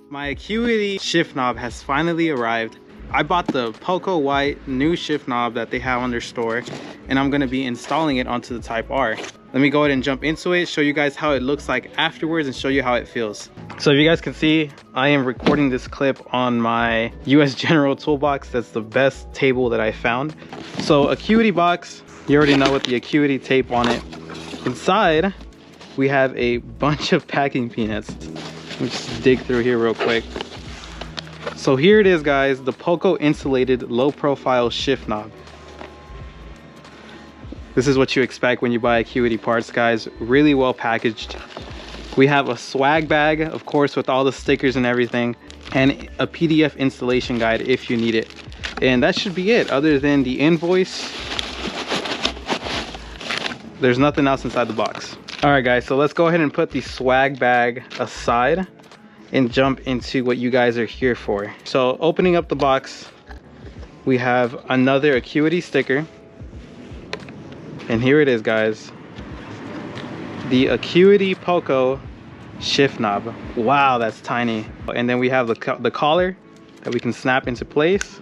My Acuity shift knob has finally arrived. I bought the Poco white new shift knob that they have on their store, and I'm gonna be installing it onto the KevTypeR. Let me go ahead and jump into it, show you guys how it looks like afterwards, and show you how it feels. So if you guys can see, I am recording this clip on my US General toolbox. That's the best table that I found. So Acuity box, you already know with the Acuity tape on it. Inside, we have a bunch of packing peanuts. Let me just dig through here real quick. So here it is, guys, the Poco Insulated low profile shift knob. This is what you expect when you buy Acuity parts, guys. Really well packaged. We have a swag bag, of course, with all the stickers and everything, and a PDF installation guide if you need it. And that should be it. Other than the invoice, there's nothing else inside the box. All right, guys, so let's go ahead and put the swag bag aside and jump into what you guys are here for. So opening up the box, we have another Acuity sticker. And here it is, guys. The Acuity Poco shift knob. Wow, that's tiny. And then we have the collar that we can snap into place.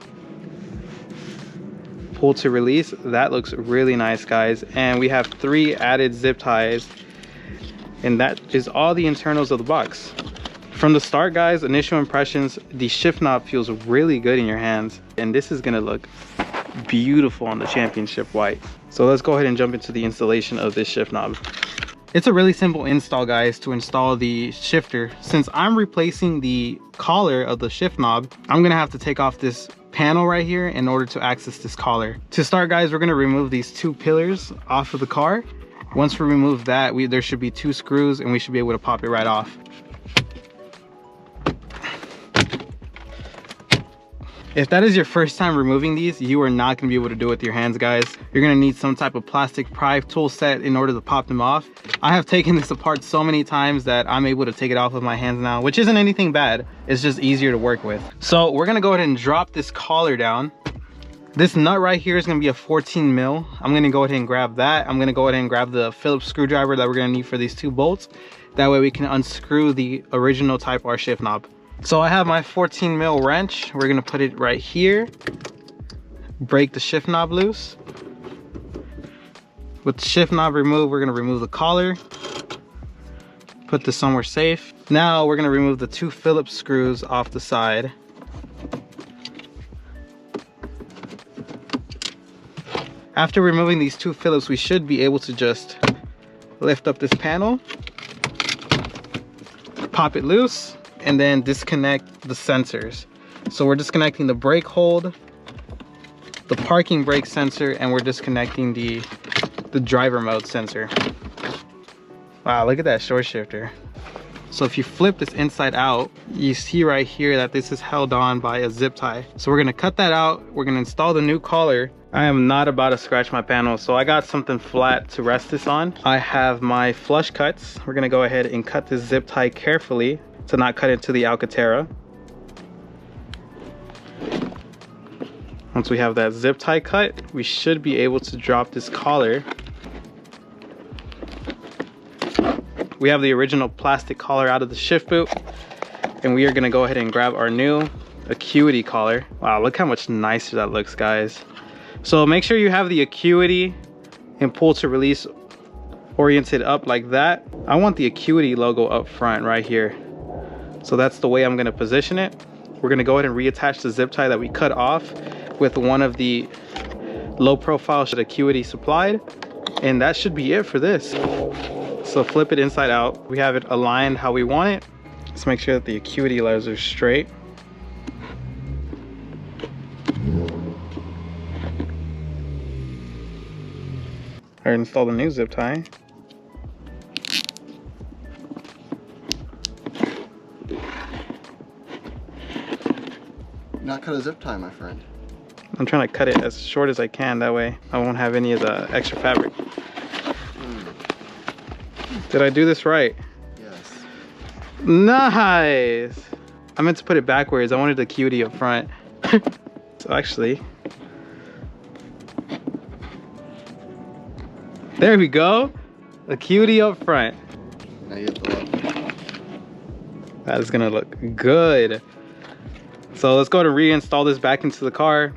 Pull to release. That looks really nice, guys. And we have 3 added zip ties. And that is all the internals of the box. From the start, guys, initial impressions, the shift knob feels really good in your hands. And this is gonna look beautiful on the championship white. So let's go ahead and jump into the installation of this shift knob. It's a really simple install, guys, to install the shifter. Since I'm replacing the collar of the shift knob, I'm gonna have to take off this panel right here in order to access this collar. To start, guys, we're gonna remove these 2 pillars off of the car. Once we remove that, there should be 2 screws and we should be able to pop it right off. If that is your first time removing these, you are not gonna be able to do it with your hands, guys. You're gonna need some type of plastic pry tool set in order to pop them off. I have taken this apart so many times that I'm able to take it off with my hands now, which isn't anything bad. It's just easier to work with. So we're gonna go ahead and drop this collar down. This nut right here is gonna be a 14 mil. I'm gonna go ahead and grab that. I'm gonna go ahead and grab the Phillips screwdriver that we're gonna need for these 2 bolts. That way we can unscrew the original KevTypeR shift knob. So I have my 14 mil wrench. We're gonna put it right here. Break the shift knob loose. With the shift knob removed, we're gonna remove the collar. Put this somewhere safe. Now we're gonna remove the 2 Phillips screws off the side. After removing these 2 Phillips, we should be able to just lift up this panel, pop it loose, and then disconnect the sensors. So we're disconnecting the brake hold, the parking brake sensor, and we're disconnecting the driver mode sensor. Wow, look at that short shifter. So if you flip this inside out, you see right here that this is held on by a zip tie. So we're gonna cut that out. We're gonna install the new collar. I am not about to scratch my panel, so I got something flat to rest this on. I have my flush cuts. We're gonna go ahead and cut this zip tie carefully to not cut into the Alcantara. Once we have that zip tie cut, we should be able to drop this collar. We have the original plastic collar out of the shift boot, and we are gonna go ahead and grab our new Acuity collar. Wow, look how much nicer that looks, guys. So make sure you have the Acuity and pull to release oriented up like that. I want the Acuity logo up front right here. So that's the way I'm gonna position it. We're gonna go ahead and reattach the zip tie that we cut off with one of the low profile that Acuity supplied. And that should be it for this. So flip it inside out. We have it aligned how we want it. Let's make sure that the Acuity letters are straight. I installed a new zip tie. Not cut a zip tie, my friend. I'm trying to cut it as short as I can, that way I won't have any of the extra fabric. Did I do this right? Yes. Nice! I meant to put it backwards. I wanted the Acuity up front. So actually, there we go. Acuity up front. Now you have to look. That is gonna look good. So let's go to reinstall this back into the car.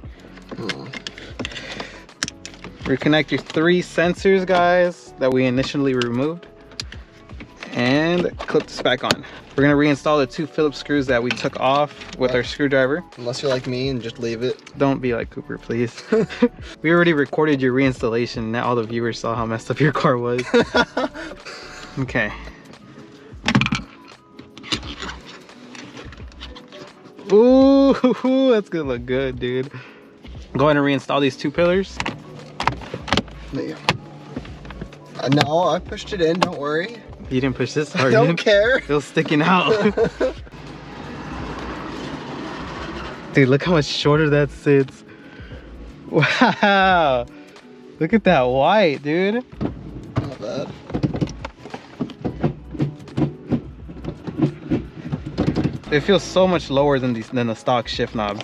Reconnect your 3 sensors, guys, that we initially removed. And clip this back on. We're gonna reinstall the 2 Phillips screws that we took off with our screwdriver. Unless you're like me and just leave it. Don't be like Cooper, please. We already recorded your reinstallation. Now all the viewers saw how messed up your car was. Okay. Ooh, that's gonna look good, dude. Go ahead and reinstall these 2 pillars. Yeah. No, I pushed it in, don't worry. You didn't push this hard. I don't care. It was sticking out. Dude, look how much shorter that sits. Wow. Look at that white, dude. Not bad. It feels so much lower than the stock shift knob.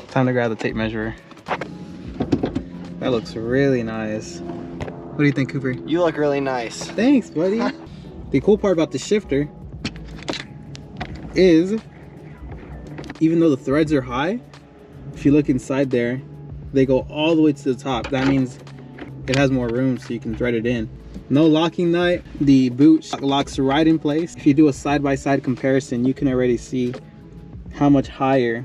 Time to grab the tape measure. That looks really nice. What do you think, Cooper? You look really nice. Thanks, buddy. The cool part about the shifter is, even though the threads are high, if you look inside there, they go all the way to the top. That means it has more room so you can thread it in. No locking nut. The boot locks right in place. If you do a side-by-side comparison, you can already see how much higher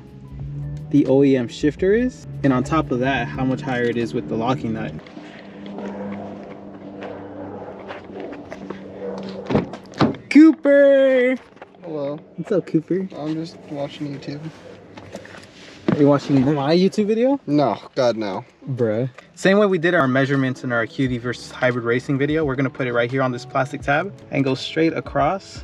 the OEM shifter is, and on top of that, how much higher it is with the locking nut. Cooper! Hello. What's up, Cooper? I'm just watching YouTube. Are you watching my YouTube video? No, God no. Bruh. Same way we did our measurements in our Acuity versus hybrid racing video. We're gonna put it right here on this plastic tab and go straight across.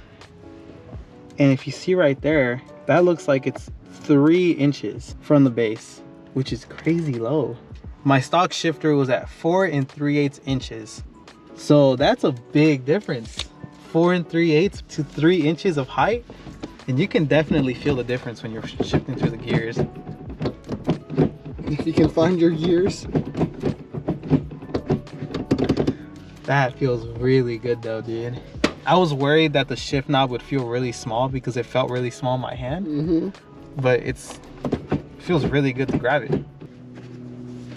And if you see right there, that looks like it's 3 inches from the base, which is crazy low. My stock shifter was at 4 3/8 inches. So that's a big difference. 4 3/8 to 3 inches of height. And you can definitely feel the difference when you're shifting through the gears. If you can find your gears. That feels really good though, dude. I was worried that the shift knob would feel really small because it felt really small in my hand. But it feels really good to grab it.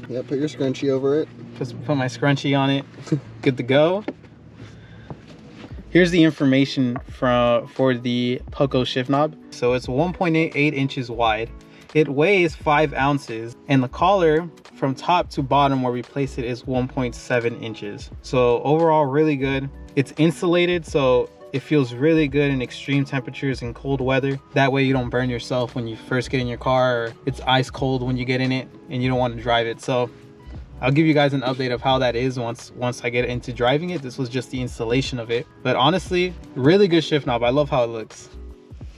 Yeah, put your scrunchie over it. Just put my scrunchie on it. Good to go. Here's the information for the Poco shift knob. So it's 1.88 inches wide. It weighs 5 ounces, and the collar from top to bottom where we place it is 1.7 inches. So overall, really good. It's insulated, so it feels really good in extreme temperatures and cold weather. That way you don't burn yourself when you first get in your car, or it's ice cold when you get in it and you don't want to drive it. So I'll give you guys an update of how that is once I get into driving it. This was just the installation of it. But honestly, really good shift knob. I love how it looks.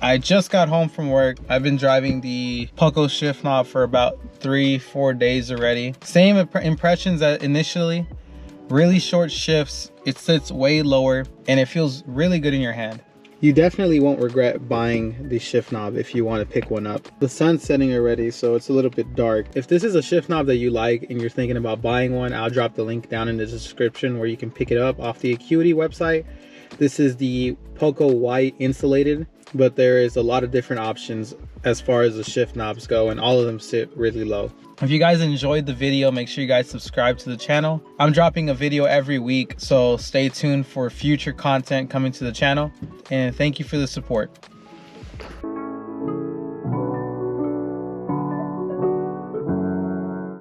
I just got home from work. I've been driving the Poco shift knob for about 3-4 days already. Same impressions as initially. Really short shifts. It sits way lower and it feels really good in your hand. You definitely won't regret buying the shift knob if you want to pick one up. The sun's setting already, so it's a little bit dark. If this is a shift knob that you like and you're thinking about buying one, I'll drop the link down in the description where you can pick it up off the Acuity website. This is the Poco White Insulated, but there is a lot of different options as far as the shift knobs go, and all of them sit really low. If you guys enjoyed the video, make sure you guys subscribe to the channel. I'm dropping a video every week, so stay tuned for future content coming to the channel, and thank you for the support.